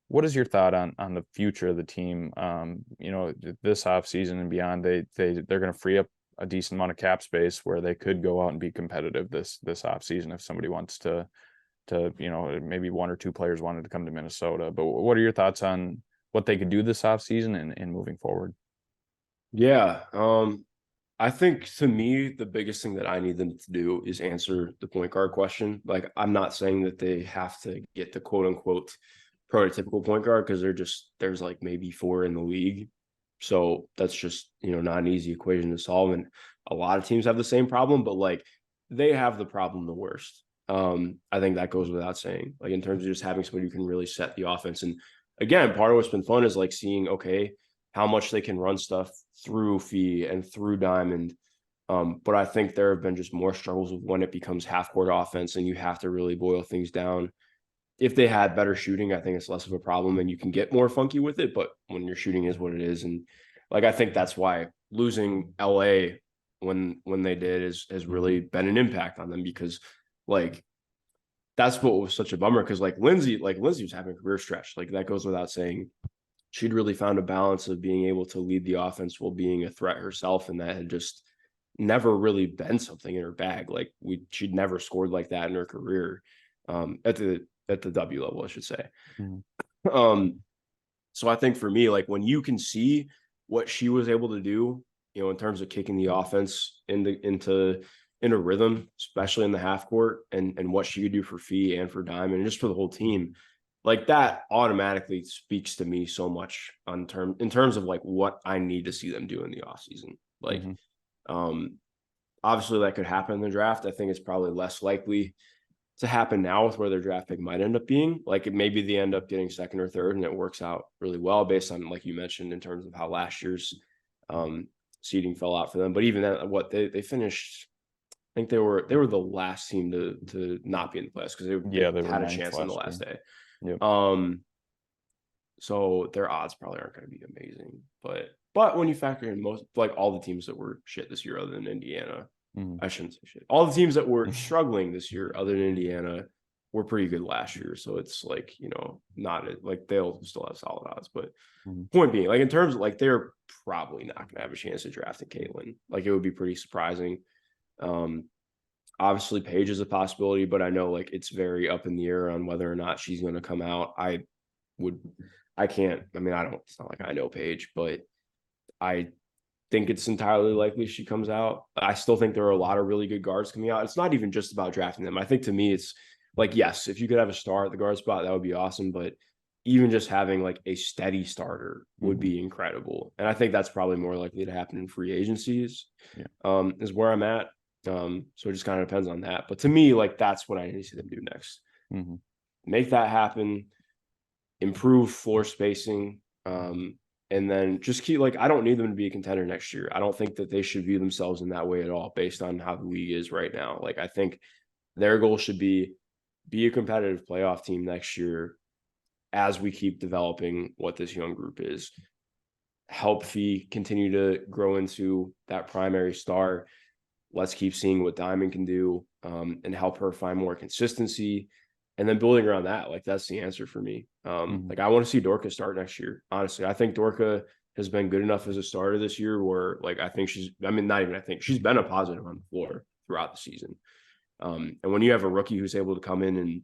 what is your thought on the future of the team? This offseason and beyond, they're going to free up a decent amount of cap space where they could go out and be competitive this offseason if somebody wants to maybe one or two players wanted to come to Minnesota. But what are your thoughts on what they could do this offseason and moving forward? Yeah. I think to me, the biggest thing that I need them to do is answer the point guard question. Like, I'm not saying that they have to get the quote unquote prototypical point guard because there's like maybe 4 in the league. So that's just, not an easy equation to solve. And a lot of teams have the same problem, but like they have the problem the worst. I think that goes without saying, like in terms of just having somebody who can really set the offense. And again, part of what's been fun is like seeing, okay, how much they can run stuff through Fee and through Diamond. But I think there have been just more struggles with when it becomes half court offense and you have to really boil things down. If they had better shooting, I think it's less of a problem and you can get more funky with it. But when your shooting is what it is, and like I think that's why losing LA when they did has really been an impact on them because like that's what was such a bummer because like Lindsay was having a career stretch. Like that goes without saying. She'd really found a balance of being able to lead the offense while being a threat herself, and that had just never really been something in her bag. Like she'd never scored like that in her career, at the W level, I should say. So I think for me, like when you can see what she was able to do, in terms of kicking the offense into rhythm, especially in the half court, and what she could do for Fee and for Diamond and just for the whole team. Like that automatically speaks to me so much in terms of like what I need to see them do in the offseason. Like, obviously that could happen in the draft. I think it's probably less likely to happen now with where their draft pick might end up being. Like maybe they end up getting second or third and it works out really well based on, like you mentioned, in terms of how last year's seeding fell out for them. But even then, what they finished, I think they were the last team to not be in the playoffs because they had a chance on the last day. Yep. So their odds probably aren't going to be amazing, but when you factor in most, like all the teams that were shit this year other than Indiana, I shouldn't say shit. All the teams that were struggling this year other than Indiana were pretty good last year. So it's like, not like they'll still have solid odds, but point being, like in terms of like, they're probably not going to have a chance to draft a Caitlin. Like it would be pretty surprising. Obviously, Paige is a possibility, but I know like it's very up in the air on whether or not she's going to come out. Can't. I mean, I don't. It's not like I know Paige, but I think it's entirely likely she comes out. I still think there are a lot of really good guards coming out. It's not even just about drafting them. I think to me, it's like, yes, if you could have a star at the guard spot, that would be awesome. But even just having like a steady starter would be incredible. And I think that's probably more likely to happen in free agencies, is where I'm at. So it just kind of depends on that. But to me, like, that's what I need to see them do next. Make that happen, improve floor spacing, and then just keep, like, I don't need them to be a contender next year. I don't think that they should view themselves in that way at all based on how the league is right now. Like, I think their goal should be a competitive playoff team next year as we keep developing what this young group is. Help Fee continue to grow into that primary star. Let's keep seeing what Diamond can do, and help her find more consistency. And then building around that, like, that's the answer for me. Like, I want to see Dorka start next year. Honestly, I think Dorka has been good enough as a starter this year where, like, I think she's been a positive on the floor throughout the season. And when you have a rookie who's able to come in and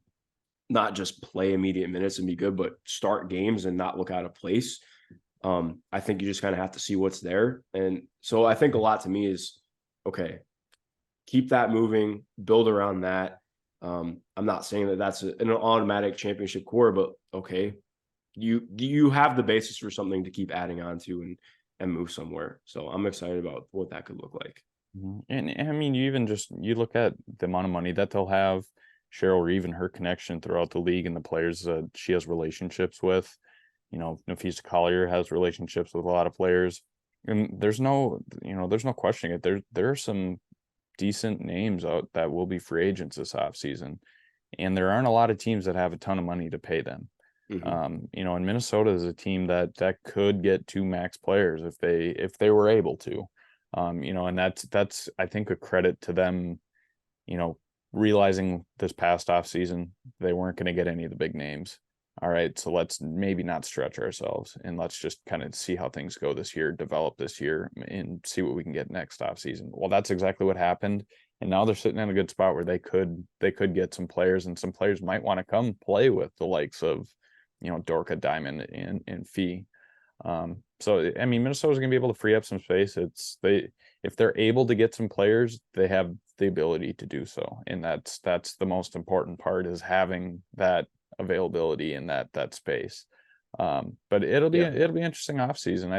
not just play immediate minutes and be good, but start games and not look out of place, I think you just kind of have to see what's there. And so I think a lot to me is, okay, keep that moving, build around that. I'm not saying that that's an automatic championship core, but okay, you have the basis for something to keep adding on to and move somewhere. So I'm excited about what that could look like. And I mean, you look at the amount of money that they'll have. Cheryl Reeve and her connection throughout the league and the players she has relationships with. Napheesa Collier has relationships with a lot of players, and there's no questioning it. There are some decent names out that will be free agents this offseason, and there aren't a lot of teams that have a ton of money to pay them. And Minnesota is a team that could get 2 max players if they were able to, and that's I think a credit to them, realizing this past offseason they weren't going to get any of the big names. All right, so let's maybe not stretch ourselves and let's just kind of see how things go this year, develop this year, and see what we can get next offseason. Well, that's exactly what happened. And now they're sitting in a good spot where they could get some players, and some players might want to come play with the likes of, Dorka, Diamond, and Fee. So I mean, Minnesota's going to be able to free up some space. If they're able to get some players, they have the ability to do so, and that's the most important part, is having that availability in that space. But it'll be interesting off season.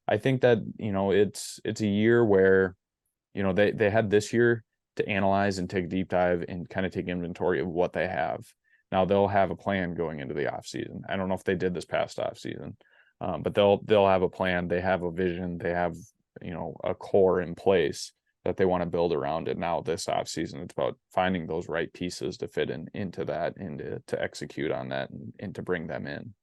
I think that it's a year where they had this year to analyze and take a deep dive and kind of take inventory of what they have. Now they'll have a plan going into the off season. I don't know if they did this past off season, but they'll have a plan. They have a vision. They have a core in place that they want to build around it. Now this off season, it's about finding those right pieces to fit into that and to execute on that and to bring them in.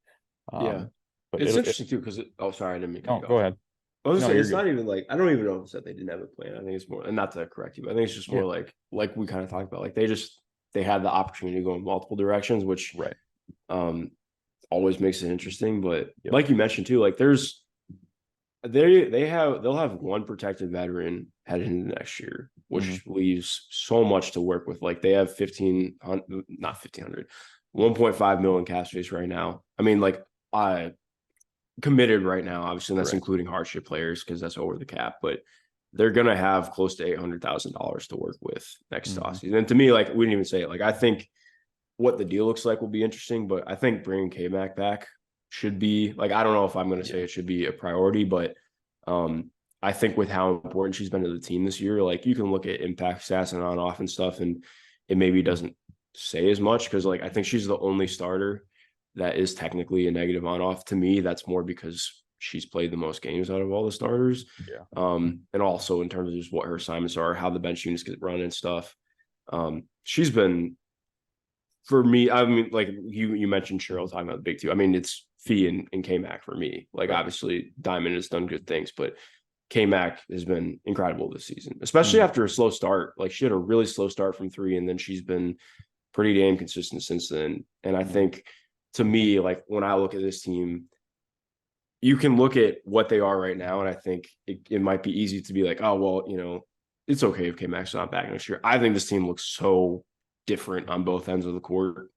But it's interesting too, because sorry, I didn't mean to cut you go off. ahead. I was it's not even like, I don't even know if it's that they didn't have a plan. I think it's more, and not to correct you, but I think it's just more like we kind of talked about, like they had the opportunity to go in multiple directions, which always makes it interesting. But like you mentioned too, like they'll have one protected veteran headed into next year, which leaves so much to work with. Like they have 1.5 million cap space right now. I mean, like committed right now, obviously, and that's including hardship players because that's over the cap, but they're going to have close to $800,000 to work with next offseason. And to me, like, we didn't even say it. Like, I think what the deal looks like will be interesting, but I think bringing K-Mac back should be, like, I don't know if I'm going to say it should be a priority, but I think with how important she's been to the team this year, like, you can look at impact stats and on off and stuff, and it maybe doesn't say as much because, like, I think she's the only starter that is technically a negative on off. To me, that's more because she's played the most games out of all the starters. And also in terms of just what her assignments are, how the bench units get run and stuff. She's been, for me, I mean, like you mentioned Cheryl talking about the big two. I mean, it's Fee and K-Mac for me. Like, obviously Diamond has done good things, but K-Mac has been incredible this season, especially after a slow start. Like, she had a really slow start from 3, and then she's been pretty damn consistent since then. And I think, to me, like, when I look at this team, you can look at what they are right now, and I think it might be easy to be like, oh, well, it's okay if K-Mac's not back next year. I think this team looks so different on both ends of the court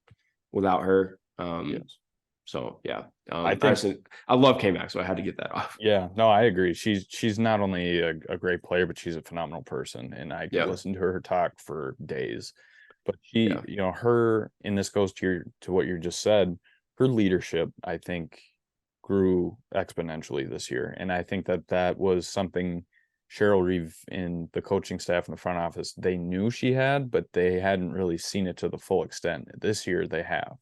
without her. Yes. So yeah, I think I love K-Mac, so I had to get that off. Yeah, no, I agree. She's not only a great player, but she's a phenomenal person, and I could Yeah, listen to her talk for days. But yeah, her, and this goes to what you just said, her leadership, I think, grew exponentially this year, and I think that was something Cheryl Reeve and the coaching staff in the front office, they knew she had, but they hadn't really seen it to the full extent. This year they have.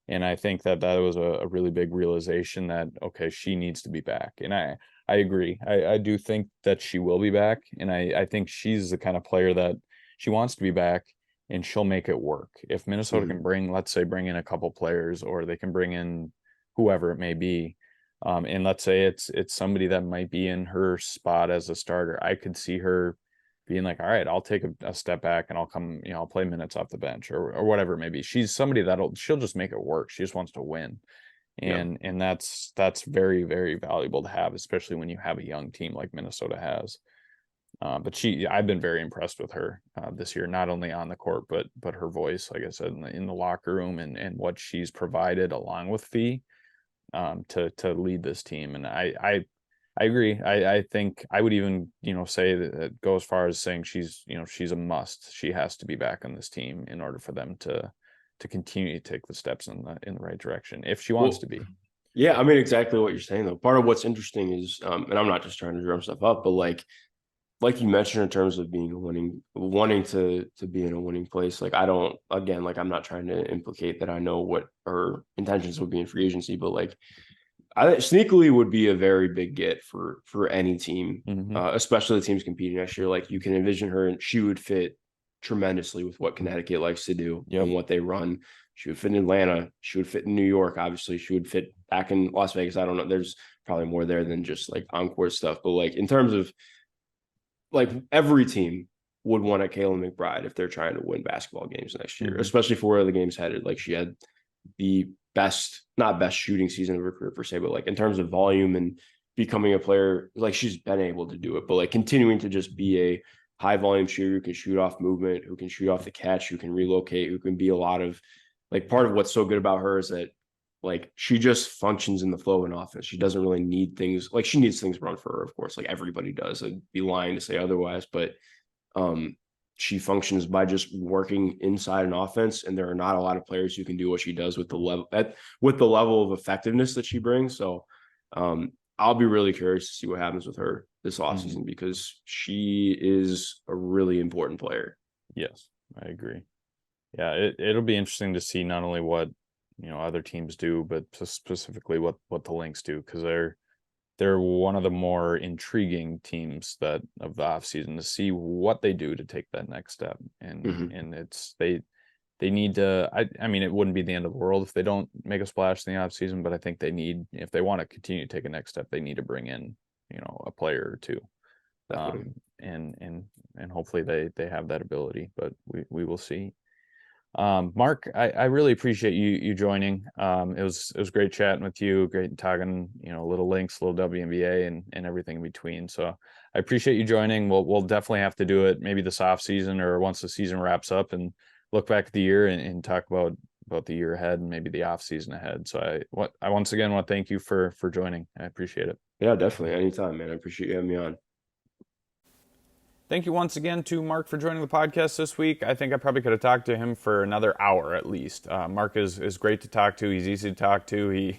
And I think that was a really big realization that, okay, she needs to be back. And I agree. I do think that she will be back. And I think she's the kind of player that she wants to be back and she'll make it work. If Minnesota Mhm. can let's say, bring in a couple players, or they can bring in whoever it may be, and let's say it's somebody that might be in her spot as a starter, I could see her being like, all right, I'll take a step back and I'll come, I'll play minutes off the bench, or whatever it may be. She's somebody she'll just make it work. She just wants to win. Yeah. And that's very, very valuable to have, especially when you have a young team like Minnesota has. But I've been very impressed with her this year, not only on the court, but her voice, like I said, in the locker room, and what she's provided along with Fee, to lead this team. And I agree. I think I would even, say that go as far as saying she's a must. She has to be back on this team in order for them to continue to take the steps in the right direction if she wants Well, to be. yeah, I mean exactly what you're saying though. Part of what's interesting is, and I'm not just trying to drum stuff up, but like you mentioned in terms of being wanting to be in a winning place. Like I don't, again, like I'm not trying to implicate that I know what her intentions would be in free agency, but like I sneakily would be a very big get for any team, Mm-hmm. especially the teams competing next year. Like you can envision her, and she would fit tremendously with what Connecticut likes to do Yep. and what they run. She would fit in Atlanta. She would fit in New York. Obviously, she would fit back in Las Vegas. I don't know. There's probably more there than just like encore stuff, but like in terms of like every team would want a Kayla McBride if they're trying to win basketball games next year, Mm-hmm. especially for where the game's headed. Like she had the best, not best shooting season of her career per se, but like in terms of volume and becoming a player, like she's been able to do it, but like continuing to just be a high volume shooter who can shoot off movement, who can shoot off the catch, who can relocate, who can be a lot of like part of what's so good about her is that like she just functions in the flow of an offense. She doesn't really need things like she needs things run for her, of course, like everybody does. I'd be lying to say otherwise, but um she functions by just working inside an offense, and there are not a lot of players who can do what she does with the level of effectiveness that she brings. So I'll be really curious to see what happens with her this Mm-hmm. offseason because she is a really important player. Yes, I agree. Yeah, it'll be interesting to see not only what other teams do, but specifically what the Lynx do, because they're one of the more intriguing teams that of the offseason, to see what they do to take that next step. And Mm-hmm. and it's they need to, I mean, it wouldn't be the end of the world if they don't make a splash in the offseason, but I think if they want to continue to take a next step, they need to bring in, a player or two. Definitely. And hopefully they have that ability, but we will see. Mark, I really appreciate you joining. It was great chatting with you, great talking, little Lynx, little WNBA, and everything in between. So I appreciate you joining. We'll definitely have to do it maybe this off season, or once the season wraps up, and look back at the year and talk about the year ahead and maybe the off season ahead. So I once again want to thank you for joining. I appreciate it. Yeah, definitely. Anytime, man. I appreciate you having me on. Thank you once again to Mark for joining the podcast this week. I think I probably could have talked to him for another hour at least. Mark is great to talk to. He's easy to talk to.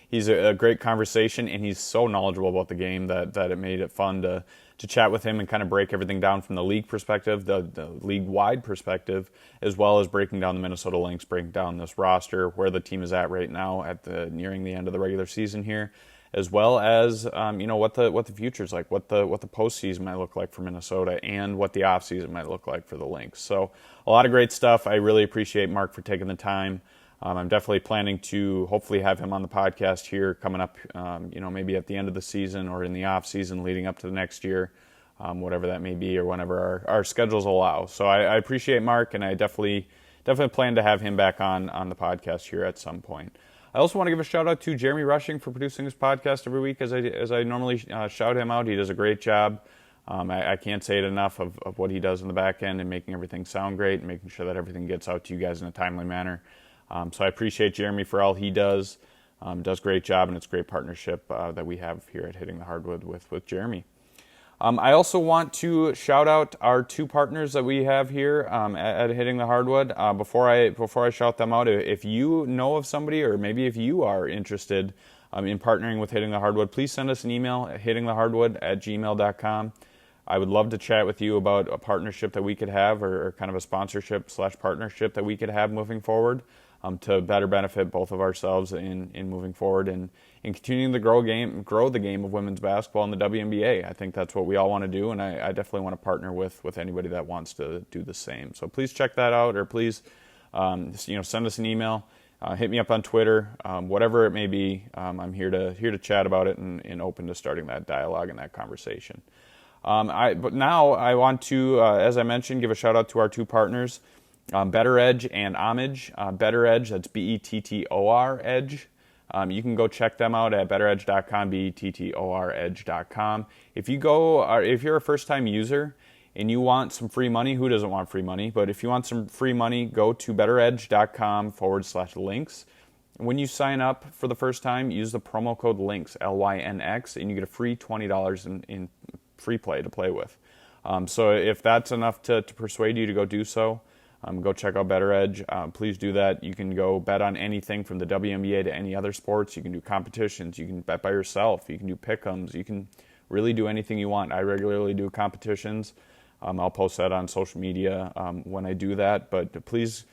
He's a great conversation, and he's so knowledgeable about the game that it made it fun to chat with him and kind of break everything down from the league perspective, the league-wide perspective, as well as breaking down the Minnesota Lynx, breaking down this roster, where the team is at right now nearing the end of the regular season here, as well as what the future is like, what the postseason might look like for Minnesota, and what the offseason might look like for the Lynx. So a lot of great stuff. I really appreciate Mark for taking the time. I'm definitely planning to hopefully have him on the podcast here coming up, maybe at the end of the season or in the off season leading up to the next year, whatever that may be, or whenever our schedules allow. So I appreciate Mark, and I definitely plan to have him back on the podcast here at some point. I also want to give a shout out to Jeremy Rushing for producing this podcast every week, as I normally shout him out. He does a great job. I can't say it enough of what he does in the back end and making everything sound great and making sure that everything gets out to you guys in a timely manner. So I appreciate Jeremy for all he does. Does a great job, and it's a great partnership that we have here at Hitting the Hardwood with Jeremy. I also want to shout out our two partners that we have here at Hitting the Hardwood. Before I shout them out, if you know of somebody, or maybe if you are interested in partnering with Hitting the Hardwood, please send us an email at hittingthehardwood@gmail.com. I would love to chat with you about a partnership that we could have, or kind of a sponsorship/partnership that we could have moving forward, to better benefit both of ourselves in moving forward and continuing to grow the game of women's basketball in the WNBA. I think that's what we all want to do, and I definitely want to partner with anybody that wants to do the same. So please check that out, or please send us an email, hit me up on Twitter, whatever it may be. I'm here to chat about it and open to starting that dialogue and that conversation. But now I want to, as I mentioned, give a shout out to our two partners, Better Edge and Homage. Better Edge, that's BETTOR Edge. You can go check them out at betteredge.com, BETTOR-edge.com. If you're a first-time user and you want some free money, who doesn't want free money? But if you want some free money, go to betteredge.com/links. When you sign up for the first time, use the promo code LYNX, LYNX, and you get a free $20 in free play to play with. So if that's enough to persuade you to go do so, go check out Better Edge. Please do that. You can go bet on anything from the WNBA to any other sports. You can do competitions. You can bet by yourself. You can do pick-ems. You can really do anything you want. I regularly do competitions. I'll post that on social media when I do that. But please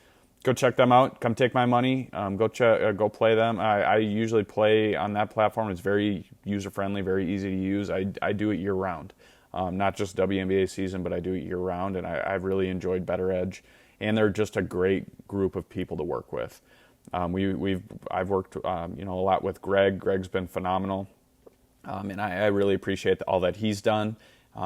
go check them out. Come take my money. Go play them. I usually play on that platform. It's very user-friendly, very easy to use. I do it year-round. Not just WNBA season, but I do it year-round, and I've really enjoyed Better Edge. And they're just a great group of people to work with. I've worked a lot with Greg. Greg's been phenomenal, and I really appreciate all that he's done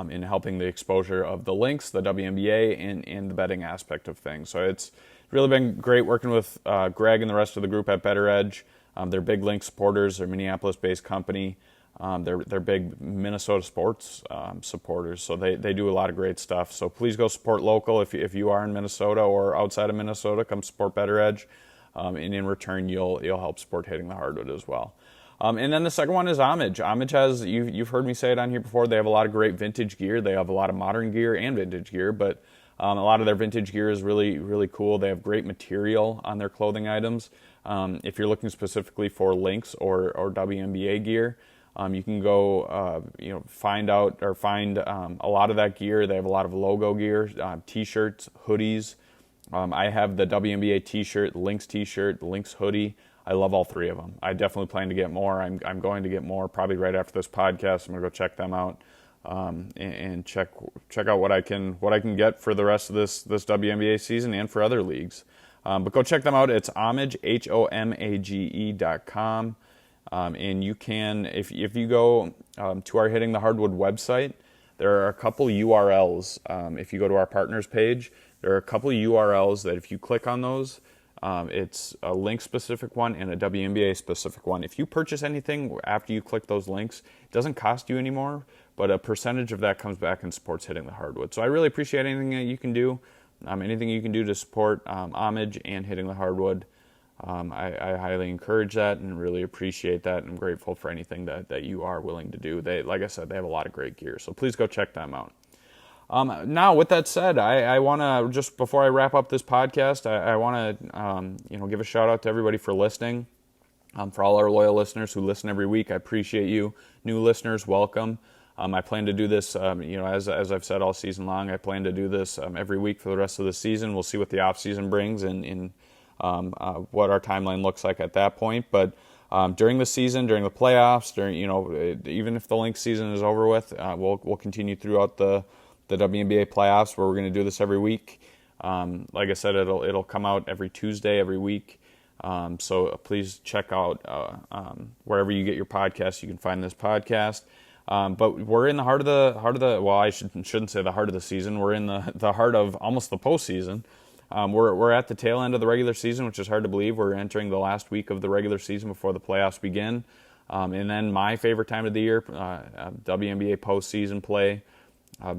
in helping the exposure of the Lynx, the WNBA, and the betting aspect of things. So it's really been great working with Greg and the rest of the group at Better Edge. They're big Lynx supporters. They're a Minneapolis-based company. They're big Minnesota sports supporters, so they do a lot of great stuff. So please go support local if you are in Minnesota or outside of Minnesota. Come support Better Edge, and in return you'll help support Hitting the Hardwood as well. And then the second one is Homage. Homage has, you've heard me say it on here before, they have a lot of great vintage gear. They have a lot of modern gear and vintage gear, but a lot of their vintage gear is really, really cool. They have great material on their clothing items. If you're looking specifically for Lynx or WNBA gear, you can go, find a lot of that gear. They have a lot of logo gear, T-shirts, hoodies. I have the WNBA T-shirt, Lynx T-shirt, Lynx hoodie. I love all three of them. I definitely plan to get more. I'm going to get more probably right after this podcast. I'm gonna go check them out and check out what I can get for the rest of this WNBA season and for other leagues. But go check them out. It's Homage, HOMAGE.com. And you can, if you go to our Hitting the Hardwood website, there are a couple URLs. If you go to our partners page, there are a couple URLs that if you click on those, it's a Lynx-specific one and a WNBA-specific one. If you purchase anything after you click those links, it doesn't cost you anymore, but a percentage of that comes back and supports Hitting the Hardwood. So I really appreciate anything that you can do, anything you can do to support Homage and Hitting the Hardwood. I highly encourage that and really appreciate that, and I'm grateful for anything that you are willing to do. Like I said, they have a lot of great gear, so please go check them out. Now, with that said, I want to, just before I wrap up this podcast, I want to give a shout out to everybody for listening. For all our loyal listeners who listen every week, I appreciate you. New listeners, welcome. I plan to do this, as I've said all season long, I plan to do this every week for the rest of the season. We'll see what the off season brings and what our timeline looks like at that point. But during the season, during the playoffs, even if the Lynx season is over with, we'll continue throughout the WNBA playoffs, where we're going to do this every week. Like I said, it'll come out every Tuesday, every week. So please check out wherever you get your podcasts. You can find this podcast. But we're in the heart of the. Well, I shouldn't say the heart of the season. We're in the heart of almost the postseason. We're at the tail end of the regular season, which is hard to believe. We're entering the last week of the regular season before the playoffs begin. And then my favorite time of the year, WNBA postseason play.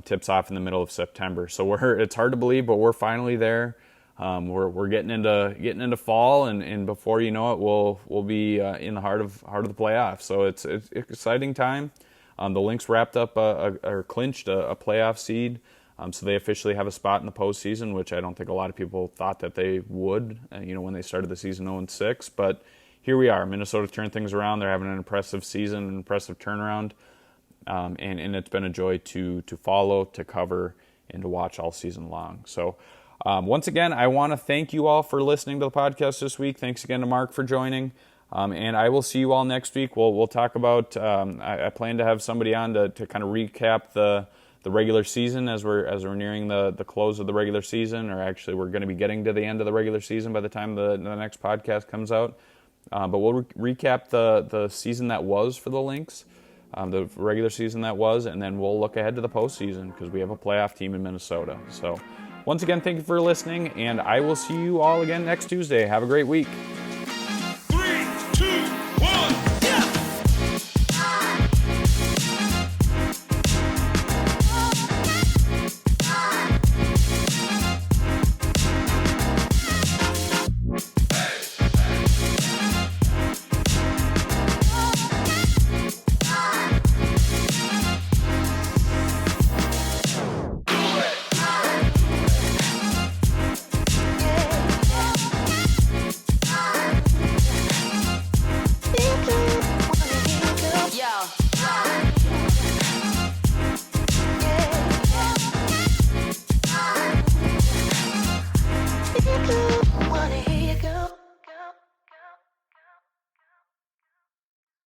tips off in the middle of September. So it's hard to believe, but we're finally there. We're getting into fall, and before you know it, we'll be in the heart of the playoffs. So it's an exciting time. The Lynx wrapped up or clinched a playoff seed, so they officially have a spot in the postseason, which I don't think a lot of people thought that they would. When they started the season 0-6, but here we are. Minnesota turned things around. They're having an impressive season, an impressive turnaround, and it's been a joy to follow, to cover, and to watch all season long. So. Once again, I want to thank you all for listening to the podcast this week. Thanks again to Mark for joining. And I will see you all next week. We'll talk about, I plan to have somebody on to kind of recap the regular season as we're nearing the close of the regular season, or actually we're going to be getting to the end of the regular season by the time the next podcast comes out. But we'll recap the season that was for the Lynx, the regular season that was, and then we'll look ahead to the postseason because we have a playoff team in Minnesota. So once again, thank you for listening, and I will see you all again next Tuesday. Have a great week.